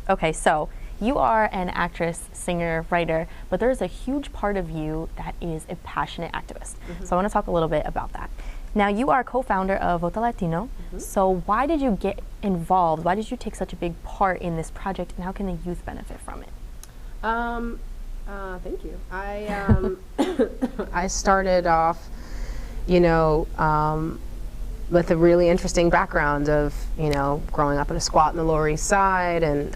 Okay, so you are an actress, singer, writer, but there's a huge part of you that is a passionate activist. So I want to talk a little bit about that. Now, you are co-founder of Voto Latino. So why did you get involved? Why did you take such a big part in this project, and how can the youth benefit from it? Thank you. I started off, you know, with a really interesting background of, you know, growing up in a squat in the Lower East Side, and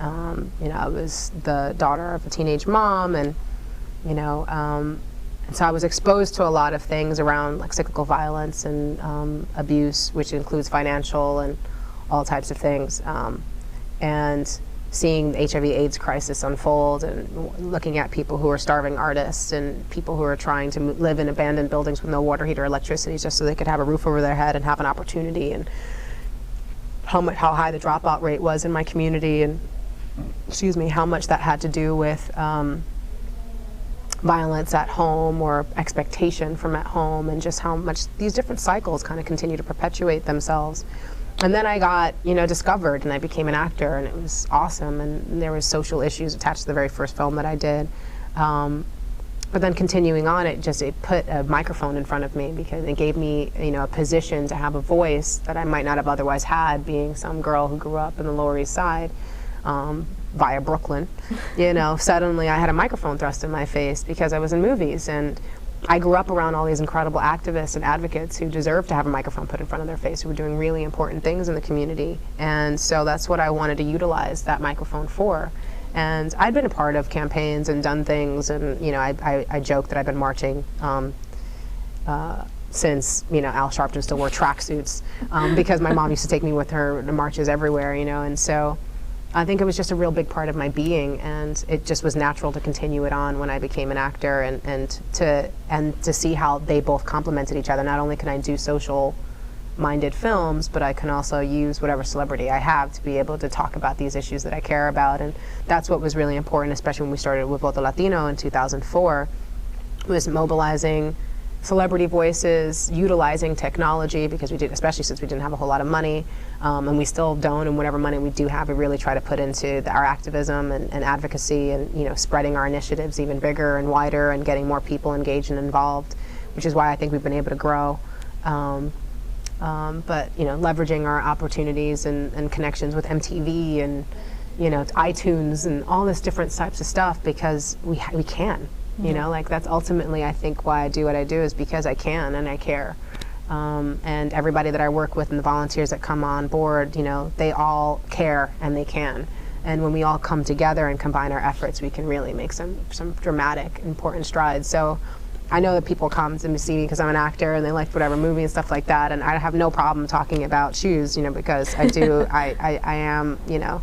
you know, I was the daughter of a teenage mom, and you know, and so I was exposed to a lot of things around like cyclical violence and abuse, which includes financial and all types of things, and seeing the HIV/AIDS crisis unfold, and looking at people who are starving artists and people who are trying to live in abandoned buildings with no water heater or electricity just so they could have a roof over their head and have an opportunity, and how high the dropout rate was in my community, and excuse me, how much that had to do with violence at home or expectation from at home, and just how much these different cycles kind of continue to perpetuate themselves. And then I got, you know, discovered, and I became an actor, and it was awesome, and there was social issues attached to the very first film that I did. But then continuing on, it put a microphone in front of me, because it gave me, you know, a position to have a voice that I might not have otherwise had, being some girl who grew up in the Lower East Side via Brooklyn. You know, suddenly I had a microphone thrust in my face because I was in movies, and I grew up around all these incredible activists and advocates who deserve to have a microphone put in front of their face, who were doing really important things in the community. And so that's what I wanted to utilize that microphone for. And I'd been a part of campaigns and done things, and you know, I joke that I've been marching since, you know, Al Sharpton still wore tracksuits, because my mom used to take me with her to marches everywhere, you know, and so I think it was just a real big part of my being, and it just was natural to continue it on when I became an actor, and to see how they both complemented each other. Not only can I do social-minded films, but I can also use whatever celebrity I have to be able to talk about these issues that I care about, and that's what was really important, especially when we started with Voto Latino in 2004, was mobilizing celebrity voices, utilizing technology, because we did, especially since we didn't have a whole lot of money, and we still don't, and whatever money we do have, we really try to put into our activism and advocacy, and you know, spreading our initiatives even bigger and wider, and getting more people engaged and involved, which is why I think we've been able to grow. But you know, leveraging our opportunities and connections with MTV and, you know, iTunes and all this different types of stuff, because we can. You know, like that's ultimately, I think, why I do what I do, is because I can and I care. And everybody that I work with and the volunteers that come on board, you know, they all care and they can. And when we all come together and combine our efforts, we can really make some dramatic, important strides. So I know that people come to see me because I'm an actor and they like whatever movie and stuff like that, and I have no problem talking about shoes, you know, because I do, I am, you know,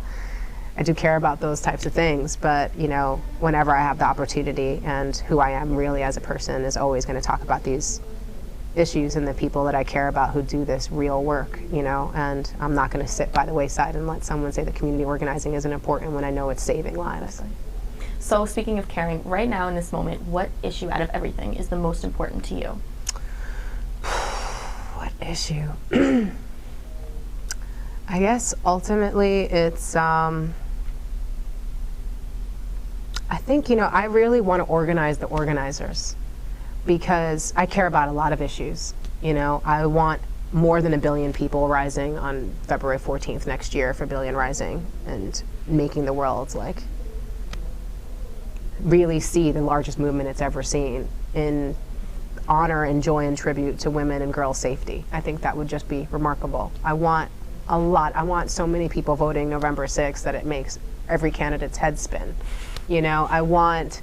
I do care about those types of things, but you know, whenever I have the opportunity, and who I am really as a person is always going to talk about these issues and the people that I care about who do this real work, you know, and I'm not going to sit by the wayside and let someone say that community organizing isn't important when I know it's saving lives. So speaking of caring, right now in this moment, what issue out of everything is the most important to you? What issue? I guess ultimately it's, I think, you know, I really want to organize the organizers, because I care about a lot of issues. You know, I want more than 1 billion people rising on February 14th next year for Billion Rising, and making the world like really see the largest movement it's ever seen in honor and joy and tribute to women and girls' safety. I think that would just be remarkable. I want a lot. I want so many people voting November 6th that it makes every candidate's head spin. You know, I want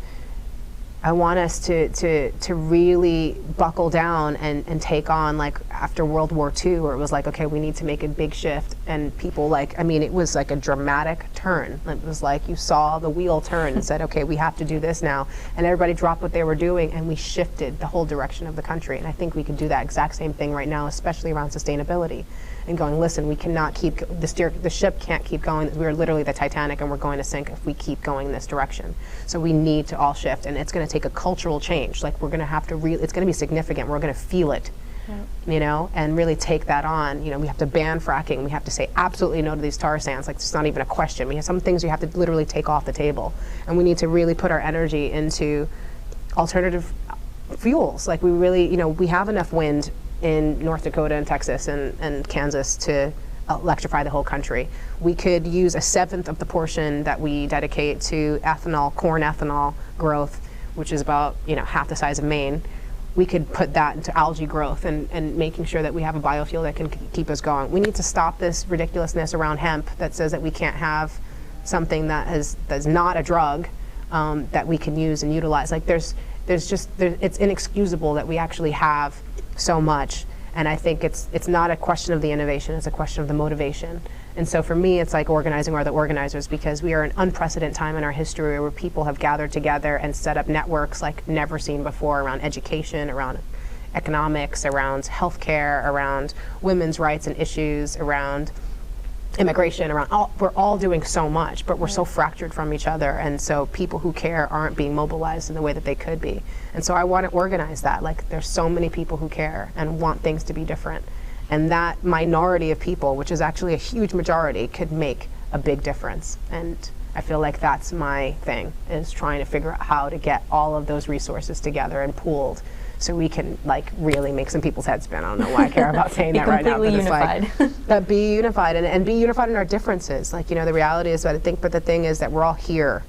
us to really buckle down and take on, like after World War II, where it was like, okay, we need to make a big shift, and people like, I mean, it was like a dramatic turn. It was like you saw the wheel turn and said, okay, we have to do this now, and everybody dropped what they were doing, and we shifted the whole direction of the country. And I think we could do that exact same thing right now, especially around sustainability, and going, listen, we cannot keep, the ship can't keep going. We're literally the Titanic, and we're going to sink if we keep going in this direction. So we need to all shift, and it's going to take a cultural change. Like, we're going to have to it's going to be significant. We're going to feel it you know, and really take that on. You know, we have to ban fracking. We have to say absolutely no to these tar sands. Like, it's not even a question. We have some things we have to literally take off the table. And we need to really put our energy into alternative fuels. Like, we really, you know, we have enough wind in North Dakota and Texas and Kansas to electrify the whole country. We could use 1/7 of the portion that we dedicate to ethanol, corn ethanol growth, which is about, you know, half the size of Maine. We could put that into algae growth and making sure that we have a biofuel that can keep us going. We need to stop this ridiculousness around hemp that says that we can't have something that's not a drug that we can use and utilize. Like, it's inexcusable that we actually have so much. And I think it's not a question of the innovation, it's a question of the motivation. And so for me, it's like organizing are the organizers, because we are in an unprecedented time in our history where people have gathered together and set up networks like never seen before around education, around economics, around healthcare, around women's rights and issues, around immigration, we're all doing so much, but we're so fractured from each other, and so people who care aren't being mobilized in the way that they could be. And so I want to organize that. Like, there's so many people who care and want things to be different, and that minority of people, which is actually a huge majority, could make a big difference. And I feel like that's my thing, is trying to figure out how to get all of those resources together and pooled, so we can, like, really make some people's heads spin. I don't know why I care about saying that right now, but it's like, be unified, and be unified in our differences. Like, you know, the reality is that but the thing is that we're all here,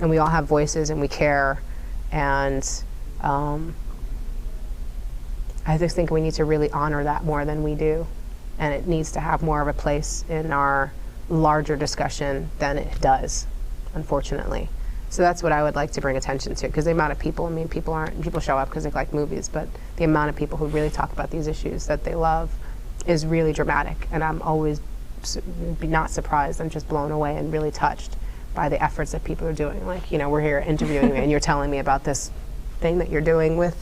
and we all have voices, and we care, and I just think we need to really honor that more than we do, and it needs to have more of a place in our larger discussion than it does, unfortunately. So that's what I would like to bring attention to, because the amount of people, I mean, people show up because they like movies, but the amount of people who really talk about these issues that they love is really dramatic, and I'm always not surprised. I'm just blown away and really touched by the efforts that people are doing. Like, you know, we're here interviewing me and you're telling me about this thing that you're doing with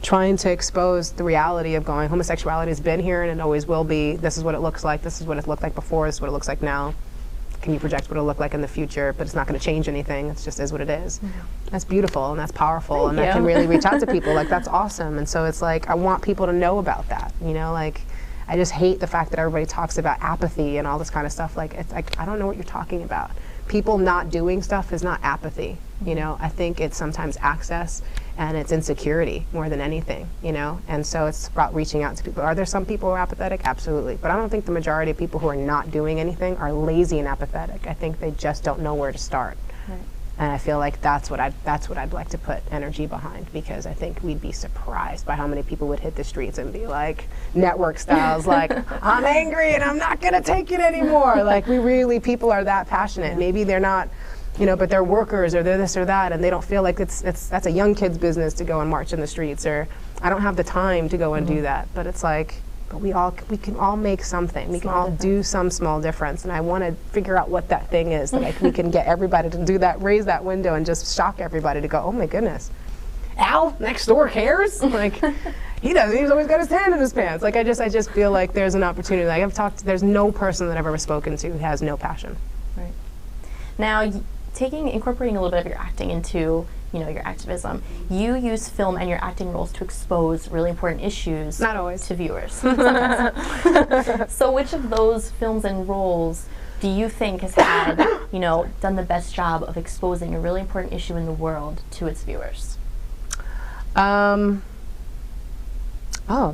trying to expose the reality of going, homosexuality has been here and it always will be. This is what it looks like. This is what it looked like before. This is what it looks like now. Can you project what it'll look like in the future? But it's not going to change anything. It just is what it is. That's beautiful and that's powerful. And that can really reach out to people. Like, that's awesome. And so it's like, I want people to know about that. You know, like, I just hate the fact that everybody talks about apathy and all this kind of stuff. Like, it's like, I don't know what you're talking about. People not doing stuff is not apathy. You know, I think it's sometimes access and it's insecurity more than anything, you know? And so it's about reaching out to people. Are there some people who are apathetic? Absolutely. But I don't think the majority of people who are not doing anything are lazy and apathetic. I think they just don't know where to start. Right. And I feel like that's what I'd like to put energy behind, because I think we'd be surprised by how many people would hit the streets and be like, network styles, like, I'm angry and I'm not gonna take it anymore. Like, people are that passionate. Maybe they're not, you know, but they're workers or they're this or that, and they don't feel like that's a young kid's business to go and march in the streets, or I don't have the time to go and do that. But it's like, but we can all make something. We can all do some small difference, and I want to figure out what that thing is that we can get everybody to do that, raise that window, and just shock everybody to go, oh my goodness, Al next door cares? Like, he doesn't. He's always got his hand in his pants. Like, I just feel like there's an opportunity. Like, there's no person that I've ever spoken to who has no passion. Right. Now, incorporating a little bit of your acting into, you know, your activism, you use film and your acting roles to expose really important issues. Not always. To viewers. So which of those films and roles do you think has had, you know, done the best job of exposing a really important issue in the world to its viewers? I've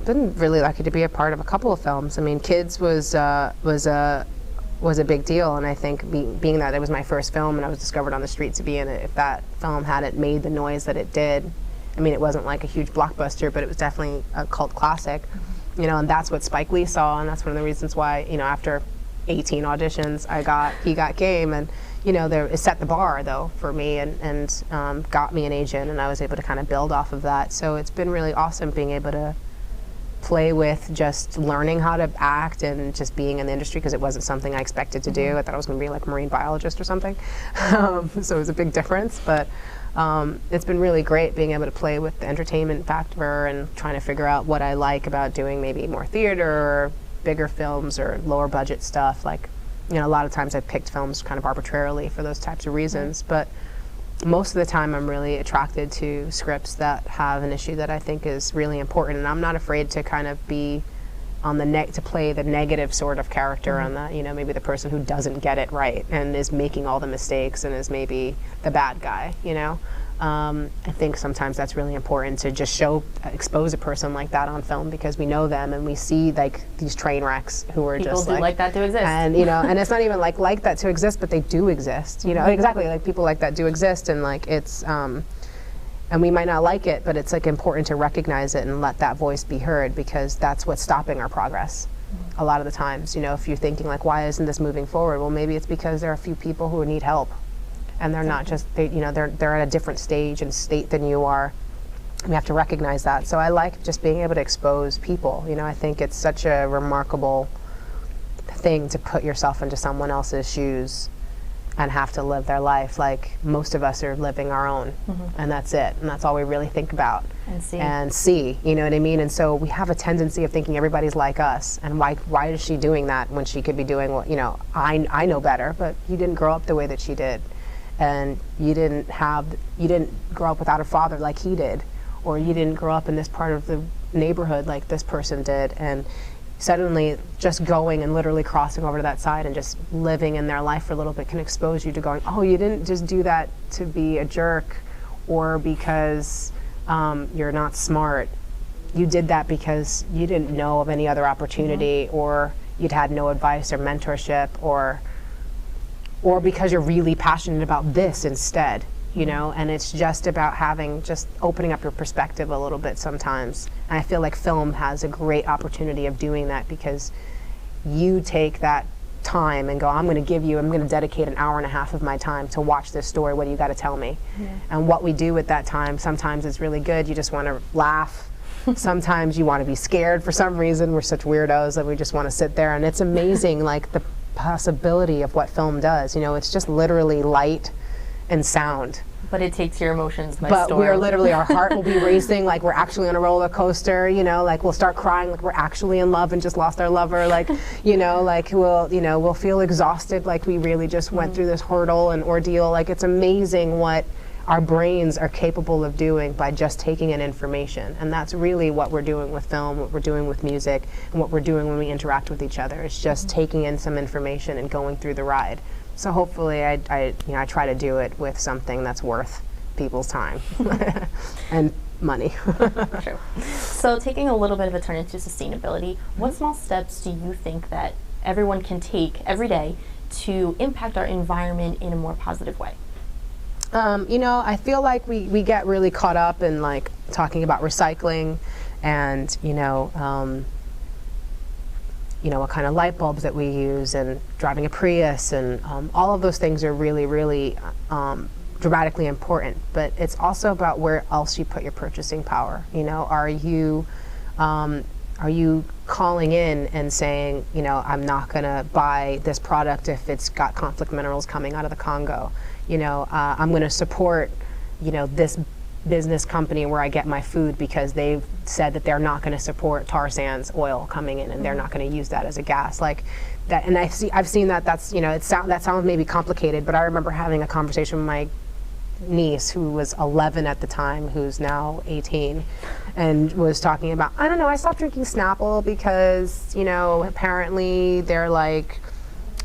been really lucky to be a part of a couple of films. I mean, Kids was a big deal, and I think being that it was my first film and I was discovered on the street to be in it, if that film hadn't made the noise that it did, I mean, it wasn't like a huge blockbuster, but it was definitely a cult classic, you know, and that's what Spike Lee saw, and that's one of the reasons why, you know, after 18 auditions, he got game, and, you know, it set the bar, though, for me, and got me an agent, and I was able to kind of build off of that. So it's been really awesome being able to play with just learning how to act and just being in the industry, because it wasn't something I expected to do. I thought I was going to be like a marine biologist or something. So it was a big difference, but it's been really great being able to play with the entertainment factor and trying to figure out what I like about doing maybe more theater or bigger films or lower budget stuff. Like, you know, a lot of times I've picked films kind of arbitrarily for those types of reasons, but most of the time I'm really attracted to scripts that have an issue that I think is really important, and I'm not afraid to kind of be on the to play the negative sort of character on the, you know, maybe the person who doesn't get it right and is making all the mistakes and is maybe the bad guy, you know. I think sometimes that's really important to just expose a person like that on film, because we know them and we see like these train wrecks who are people just like that to exist. And you know, and it's not even like that to exist, but they do exist. You know, exactly, like people like that do exist, and like it's and we might not like it, but it's like important to recognize it and let that voice be heard, because that's what's stopping our progress. A lot of the times, you know, if you're thinking like, why isn't this moving forward? Well, maybe it's because there are a few people who need help, and they're not just, you know, they're at a different stage and state than you are. We have to recognize that. So I like just being able to expose people. You know, I think it's such a remarkable thing to put yourself into someone else's shoes and have to live their life like most of us are living our own, and that's it, and that's all we really think about and see, you know what I mean? And so we have a tendency of thinking everybody's like us, and why is she doing that when she could be doing what, you know, I know better, but you didn't grow up the way that she did, and you didn't grow up without a father like he did, or you didn't grow up in this part of the neighborhood like this person did, and suddenly just going and literally crossing over to that side and just living in their life for a little bit can expose you to going, oh, you didn't just do that to be a jerk or because you're not smart. You did that because you didn't know of any other opportunity, or you'd had no advice or mentorship, or because you're really passionate about this instead. You know, and it's just about just opening up your perspective a little bit sometimes. And I feel like film has a great opportunity of doing that, because you take that time and go, I'm going to dedicate an hour and a half of my time to watch this story. What do you got to tell me? And what we do at that time, sometimes it's really good. You just want to laugh. Sometimes you want to be scared for some reason. We're such weirdos that we just want to sit there. And it's amazing, like the possibility of what film does. You know, it's just literally light and sound. But it takes your emotions by storm. But we're literally, our heart will be racing like we're actually on a roller coaster, you know, like we'll start crying like we're actually in love and just lost our lover, like, you know, like we'll feel exhausted like we really just went through this hurdle and ordeal. Like, it's amazing what our brains are capable of doing by just taking in information. And that's really what we're doing with film, what we're doing with music, and what we're doing when we interact with each other. It's just taking in some information and going through the ride. So hopefully I try to do it with something that's worth people's time and money. True. So taking a little bit of a turn into sustainability, what small steps do you think that everyone can take every day to impact our environment in a more positive way? You know, I feel like we get really caught up in like talking about recycling and, you know, what kind of light bulbs that we use, and driving a Prius, and all of those things are really, really dramatically important. But it's also about where else you put your purchasing power. You know, are you calling in and saying, you know, I'm not going to buy this product if it's got conflict minerals coming out of the Congo. You know, I'm going to support, you know, this business company where I get my food because they've said that they're not going to support tar sands oil coming in, and they're not going to use that as a gas, like that. And I've seen that. That's, you know, that sounds maybe complicated, but I remember having a conversation with my niece, who was 11 at the time, who's now 18, and was talking about, I don't know, I stopped drinking Snapple because, you know, apparently they're like,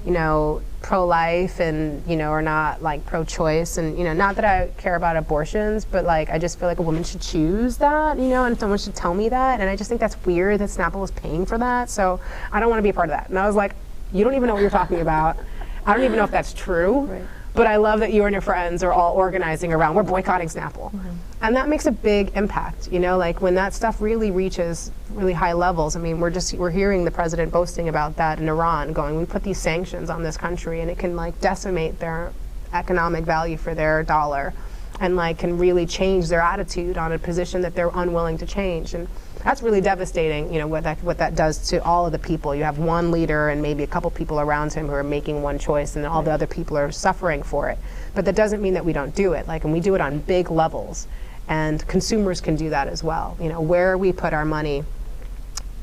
you know, pro-life and, you know, are not like pro-choice, and, you know, not that I care about abortions, but like I just feel like a woman should choose that, you know, and someone should tell me that, and I just think that's weird that Snapple is paying for that, so I don't want to be a part of that. And I was like, you don't even know what you're talking about. I don't even know if that's true. Right. But I love that you and your friends are all organizing around, we're boycotting Snapple. And that makes a big impact, you know, like when that stuff really reaches really high levels. I mean, we're hearing the president boasting about that in Iran, going, we put these sanctions on this country and it can like decimate their economic value for their dollar, and like can really change their attitude on a position that they're unwilling to change. And that's really devastating, you know, what that does to all of the people. You have one leader and maybe a couple people around him who are making one choice, and all the other people are suffering for it. But that doesn't mean that we don't do it. Like, and we do it on big levels, and consumers can do that as well. You know, where we put our money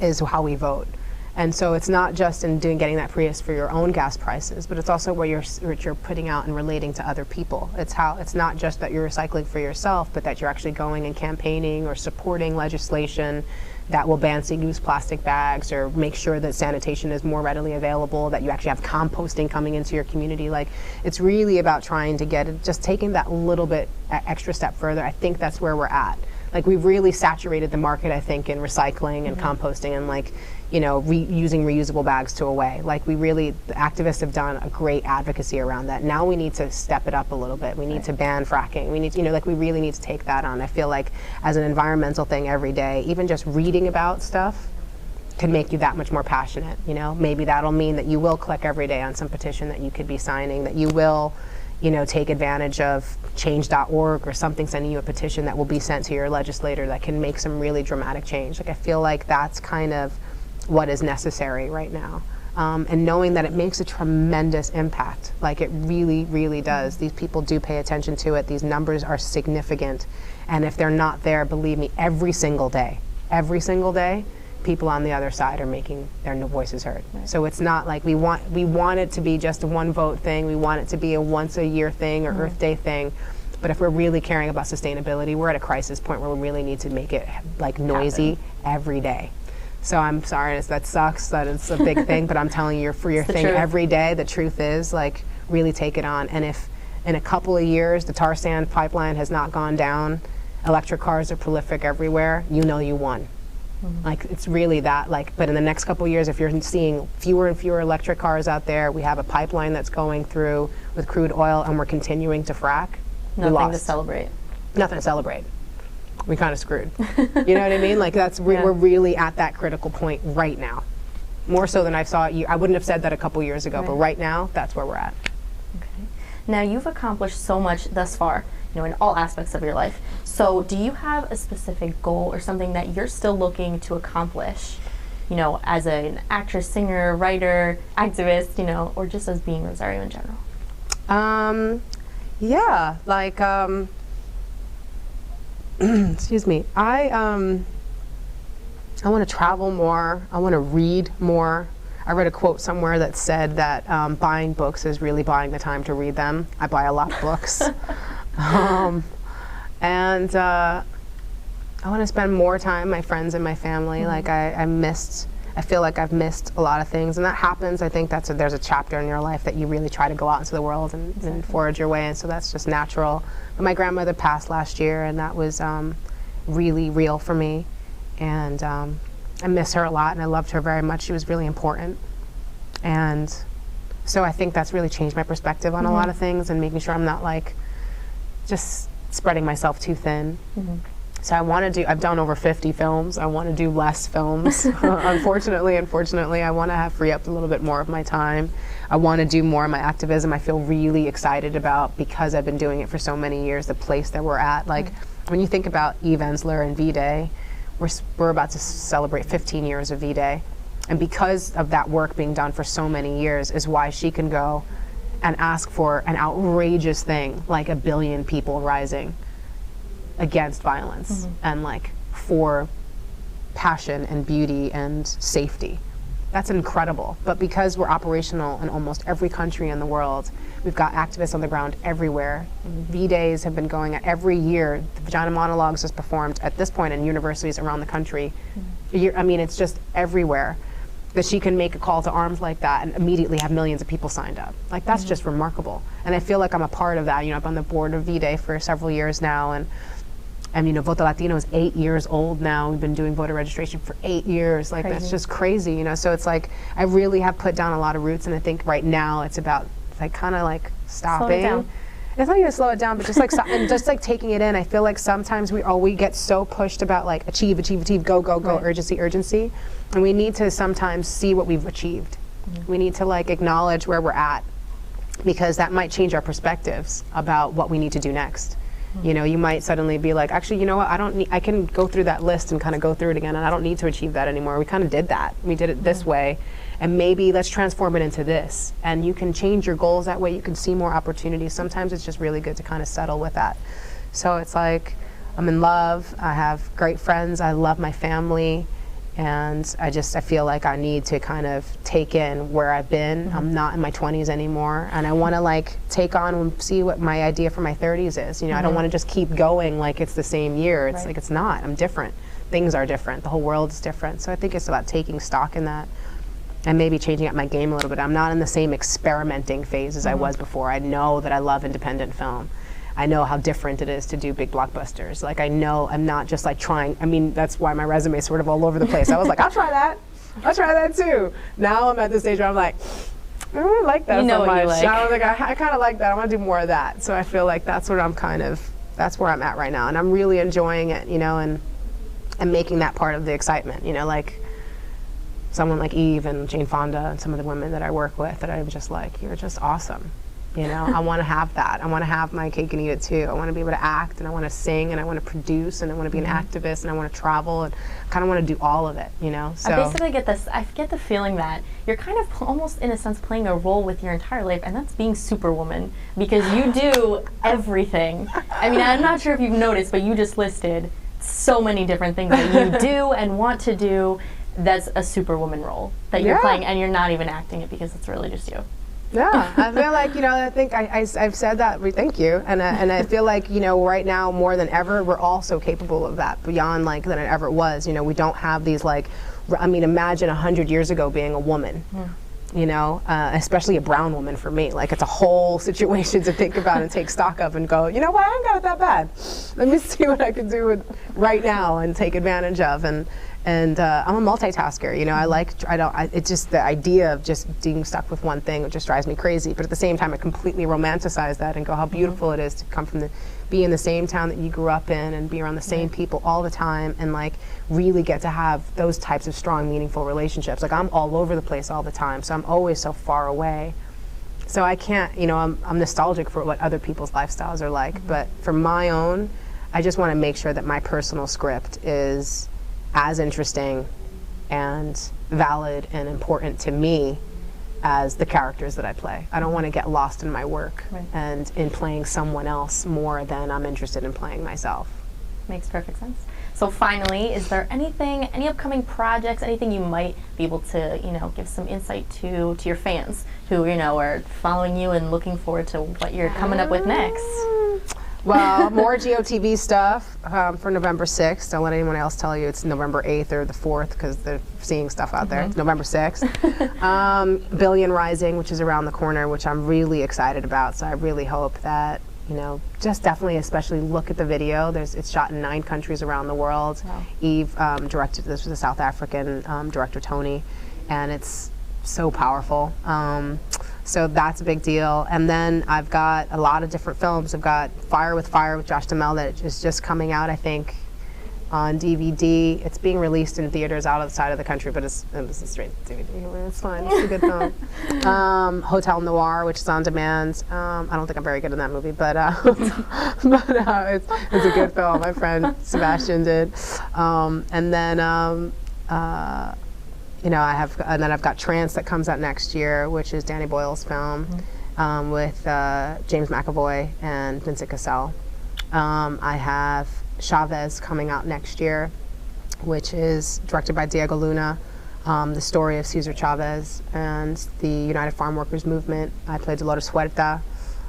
is how we vote. And so it's not just in getting that Prius for your own gas prices, but it's also what you're putting out and relating to other people. It's not just that you're recycling for yourself, but that you're actually going and campaigning or supporting legislation that will ban single-use plastic bags, or make sure that sanitation is more readily available, that you actually have composting coming into your community. Like, it's really about trying to get it, just taking that little bit extra step further. I think that's where we're at. Like, we've really saturated the market, I think, in recycling and composting and, like, you know, using reusable bags to away. Like, the activists have done a great advocacy around that. Now we need to step it up a little bit. We need to ban fracking. We need to, you know, like, we really need to take that on. I feel like as an environmental thing every day, even just reading about stuff can make you that much more passionate, you know? Maybe that'll mean that you will click every day on some petition that you could be signing, that you will, you know, take advantage of change.org or something, sending you a petition that will be sent to your legislator that can make some really dramatic change. Like, I feel like that's kind of what is necessary right now. And knowing that it makes a tremendous impact, like it really, really does. These people do pay attention to it. These numbers are significant. And if they're not there, believe me, every single day, people on the other side are making their voices heard. Right. So it's not like we want it to be just a one vote thing. We want it to be a once a year thing or Earth Day thing. But if we're really caring about sustainability, we're at a crisis point where we really need to make it like noisy every day. So I'm sorry, that sucks, that it's a big thing, but I'm telling you, for your thing every day, the truth is, like, really take it on. And if in a couple of years the tar sand pipeline has not gone down, electric cars are prolific everywhere, you know you won. Like, it's really that, like, but in the next couple of years, if you're seeing fewer and fewer electric cars out there, we have a pipeline that's going through with crude oil, and we're continuing to frack, Nothing to celebrate. Nothing to celebrate. We kind of screwed. You know what I mean? Like, we're really at that critical point right now. More so than I wouldn't have said that a couple years ago, but right now, that's where we're at. Okay. Now, you've accomplished so much thus far, you know, in all aspects of your life. So do you have a specific goal or something that you're still looking to accomplish, you know, as an actress, singer, writer, activist, you know, or just as being Rosario in general? Yeah, like, excuse me. I want to travel more. I want to read more. I read a quote somewhere that said that buying books is really buying the time to read them. I buy a lot of books. And I want to spend more time with my friends and my family. Like, I feel like I've missed a lot of things, and that happens. I think there's a chapter in your life that you really try to go out into the world and forge your way, and so that's just natural. But my grandmother passed last year, and that was really real for me, and I miss her a lot, and I loved her very much. She was really important, and so I think that's really changed my perspective on a lot of things, and making sure I'm not, like, just spreading myself too thin. So I've done over 50 films. I want to do less films. Unfortunately, I want to free up a little bit more of my time. I want to do more of my activism. I feel really excited about, because I've been doing it for so many years, the place that we're at. Like, when you think about Eve Ensler and V-Day, we're about to celebrate 15 years of V-Day. And because of that work being done for so many years is why she can go and ask for an outrageous thing, like 1 billion people rising against violence and, like, for passion and beauty and safety. That's incredible. But because we're operational in almost every country in the world, we've got activists on the ground everywhere. V-Days have been going every year. The Vagina Monologues is performed at this point in universities around the country. I mean, it's just everywhere. That she can make a call to arms like that and immediately have millions of people signed up. Like, that's just remarkable. And I feel like I'm a part of that. You know, I've been on the board of V-Day for several years now, and you know, Voto Latino is 8 years old now. We've been doing voter registration for 8 years. Like, that's just crazy, you know? So it's like, I really have put down a lot of roots, and I think right now it's about, like, kind of like stopping. Slow it down. It's not even slow it down, but just like and just like taking it in. I feel like sometimes we get so pushed about, like, achieve, go, urgency, and we need to sometimes see what we've achieved. We need to, like, acknowledge where we're at, because that might change our perspectives about what we need to do next. You know, you might suddenly be like, actually, you know what, I can go through that list and kind of go through it again, and I don't need to achieve that anymore. We kind of did that. We did it this way, and maybe let's transform it into this. And you can change your goals that way. You can see more opportunities. Sometimes it's just really good to kind of settle with that. So it's like, I'm in love. I have great friends. I love my family. And I feel like I need to kind of take in where I've been. I'm not in my 20s anymore, and I want to like take on and see what my idea for my 30s is. You know, I don't want to just keep going like it's the same year. It's like, it's not. I'm different. Things are different. The whole world is different. So I think it's about taking stock in that and maybe changing up my game a little bit. I'm not in the same experimenting phase as I was before. I know that I love independent film. I know how different it is to do big blockbusters. Like, I know I'm not just like trying, I mean, that's why my resume is sort of all over the place. I was like, I'll try that. I'll try that too. Now I'm at the stage where I'm like, I don't really like that so much. Like. I was like, I kind of like that. I want to do more of that. So I feel like that's what I'm that's where I'm at right now. And I'm really enjoying it, you know, and making that part of the excitement, you know, like someone like Eve and Jane Fonda and some of the women that I work with that I'm just like, you're just awesome. You know, I want to have that. I want to have my cake and eat it too. I want to be able to act, and I want to sing, and I want to produce, and I want to be an activist, and I want to travel, and I kind of want to do all of it, you know? So I basically get this, I get the feeling that you're kind of almost in a sense playing a role with your entire life, and that's being Superwoman, because you do everything. I mean, I'm not sure if you've noticed, but you just listed so many different things that you do and want to do. That's a Superwoman role that you're playing, and you're not even acting it because it's really just you. Yeah, I feel like, you know, I think I've said that, thank you, and I feel like, you know, right now more than ever, we're all so capable of that, beyond like than it ever was. You know, we don't have these like, I mean, imagine 100 years ago being a woman, you know, especially a brown woman for me. Like, it's a whole situation to think about and take stock of and go, you know what, I ain't got it that bad. Let me see what I can do with right now and take advantage of. And I'm a multitasker, you know. It's just the idea of just being stuck with one thing, it just drives me crazy. But at the same time, I completely romanticize that and go how beautiful it is to come from be in the same town that you grew up in and be around the same people all the time and like really get to have those types of strong, meaningful relationships. Like, I'm all over the place all the time, so I'm always so far away. So I can't, you know, I'm nostalgic for what other people's lifestyles are like, but for my own, I just want to make sure that my personal script is as interesting and valid and important to me as the characters that I play. I don't want to get lost in my work and in playing someone else more than I'm interested in playing myself. Makes perfect sense. So finally, is there anything, any upcoming projects, anything you might be able to, you know, give some insight to your fans who, you know, are following you and looking forward to what you're coming up with next? Well, more GOTV stuff for November 6th. Don't let anyone else tell you it's November 8th or the 4th because they're seeing stuff out there. It's November 6th. Billion Rising, which is around the corner, which I'm really excited about. So I really hope that, you know, just definitely especially look at the video. It's shot in 9 countries around the world. Wow. Eve directed this with a South African director, Tony, and it's so powerful. So that's a big deal. And then I've got a lot of different films. I've got Fire with Josh Duhamel that is just coming out, I think, on DVD. It's being released in theaters outside of the country, but it's a straight DVD. It's fine. It's a good film. Hotel Noir, which is on demand. I don't think I'm very good in that movie, but it's a good film. My friend Sebastian did. And then you know, I've got Trance that comes out next year, which is Danny Boyle's film with James McAvoy and Vincent Cassel. I have Chavez coming out next year, which is directed by Diego Luna, the story of Cesar Chavez and the United Farm Workers Movement. I play Dolores Huerta.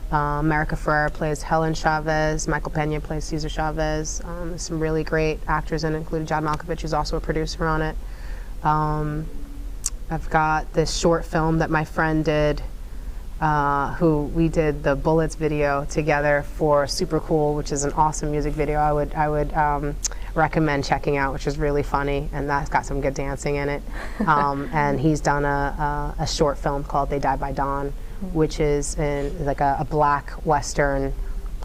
America Ferrer plays Helen Chavez. Michael Pena plays Cesar Chavez. There's some really great actors in it, including John Malkovich, who's also a producer on it. I've got this short film that my friend did, who we did the Bullets video together for Super Cool, which is an awesome music video. I would recommend checking out, which is really funny, and that's got some good dancing in it. And he's done a short film called They Die by Dawn, which is in like a black Western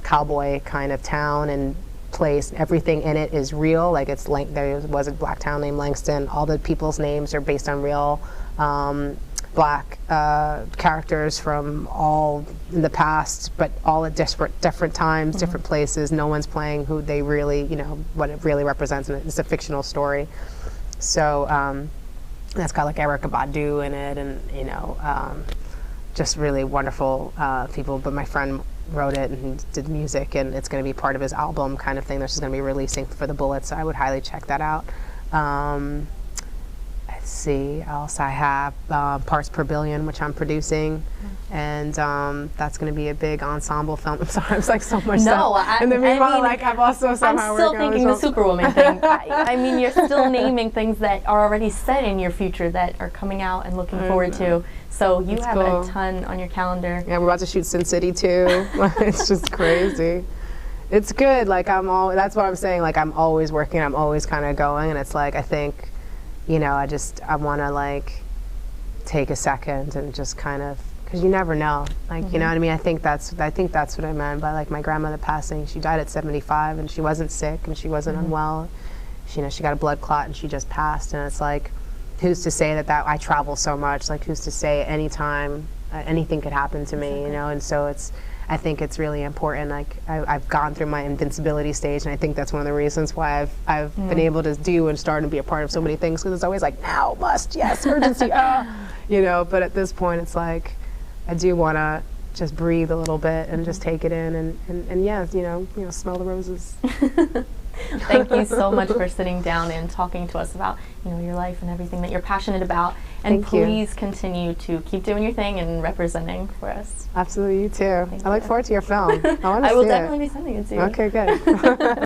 cowboy kind of town and place. Everything in it is real. Like there was a black town named Langston. All the people's names are based on real black characters from all in the past, but all at different times, different places. No one's playing who they really, you know, what it really represents. And it's a fictional story. So that's got like Erykah Badu in it, and you know, just really wonderful people. But my friend wrote it and did music, and it's going to be part of his album kind of thing that she's going to be releasing for the Bullets, so I would highly check that out. let's see, else I have Parts Per Billion, which I'm producing, and that's going to be a big ensemble film. I'm sorry, it's like so much stuff. And then meanwhile, like I'm also somehow I'm still thinking the Superwoman thing. I mean, you're still naming things that are already set in your future that are coming out and looking forward to. So you have a ton on your calendar. Yeah, we're about to shoot Sin City too. It's just crazy. It's good. Like that's what I'm saying. Like I'm always working. I'm always kind of going, and it's like I think, you know, I want to like take a second and just kind of, because you never know. Like you know what I mean. I think that's what I meant by like my grandmother passing. She died at 75, and she wasn't sick, and she wasn't unwell. She, you know, she got a blood clot, and she just passed. And it's like, who's to say that I travel so much? Like who's to say anytime anything could happen to me? You know. And so I think it's really important. Like I've gone through my invincibility stage, and I think that's one of the reasons why I've been able to do and start and be a part of so many things. Because it's always like now, must, yes, urgency, you know. But at this point, it's like I do want to just breathe a little bit and just take it in, and yeah, you know, smell the roses. Thank you so much for sitting down and talking to us about, you know, your life and everything that you're passionate about. And please continue to keep doing your thing and representing for us. Absolutely, you too. I look forward to your film. I want to see it. I will definitely be sending it to you. Okay, good.